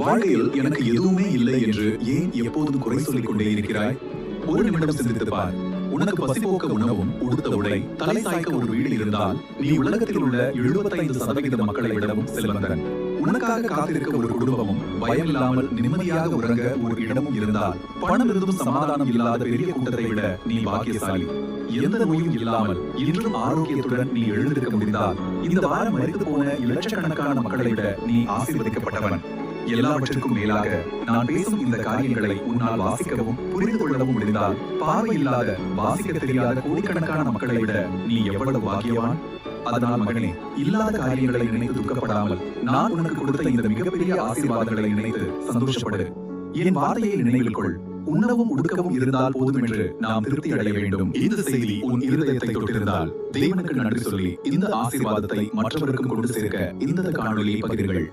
வாழ்க்கையில் எனக்கு எதுவுமே இல்லை என்று ஏன் எப்போதும் குறை சொல்லிக் கொண்டே இருக்கிறாய்? ஒரு நிமிடம் சிந்தித்து பார். உனக்கு பசி போக்க உணவும், உடுத்த உடை, தலை சாய்க்க ஒரு வீடு இருந்தால் நீ உலகத்தில் உள்ள 75% மக்களை விடவும் செல்வந்தன். உனக்காக காத்திருக்க ஒரு குடும்பமும், பயம் இல்லாமல் நிம்மதியாக உறங்க ஒரு இடமும் இருந்தால், பணம் இருந்தும் சமாதானம் இல்லாத பெரிய கூட்டத்தை விட நீ பாக்கியசாலி. எந்த நோயும் இல்லாமல் இன்றும் ஆரோக்கியத்துடன் நீ எழுந்திருக்க முடிந்தால், இந்த வாரம் மரித்து போன லட்சக்கணக்கான மக்களை விட நீ ஆசீர்வதிக்கப்பட்டவன். எல்லாவற்றிற்கும் மேலாக நான் பேசும் இந்த காரியங்களை உன்னால் வாசிக்கவும் புரிந்து கொள்ளவும் முடிந்தால், பார்வை இல்லாத, வாசிக்க தெரியாத கோடிக்கணக்கான மக்களை விட நீ எவ்வளவு பாக்கியவான். அதனால் மகனே, இல்லாத காரியங்களை நினைத்து துக்கப்படாமல் நான் உனக்கு கொடுத்த இந்த மிகப்பெரிய ஆசீர்வாதங்களை நினைத்து சந்தோஷப்படு. என் வார்த்தையை நினைவில் கொள். உண்ணவும் உடுக்கவும் இருந்தால் போதும் என்று நாம் திருப்தி அடைய வேண்டும். இந்த செய்தி உன் இருதயத்தை தொட்டிருந்தால் தேவனுக்கு நன்றி சொல்லி இந்த ஆசீர்வாதத்தை மற்றவருக்கும் கொண்டு சேர்க்க இந்த காணொலியை பகிருங்கள்.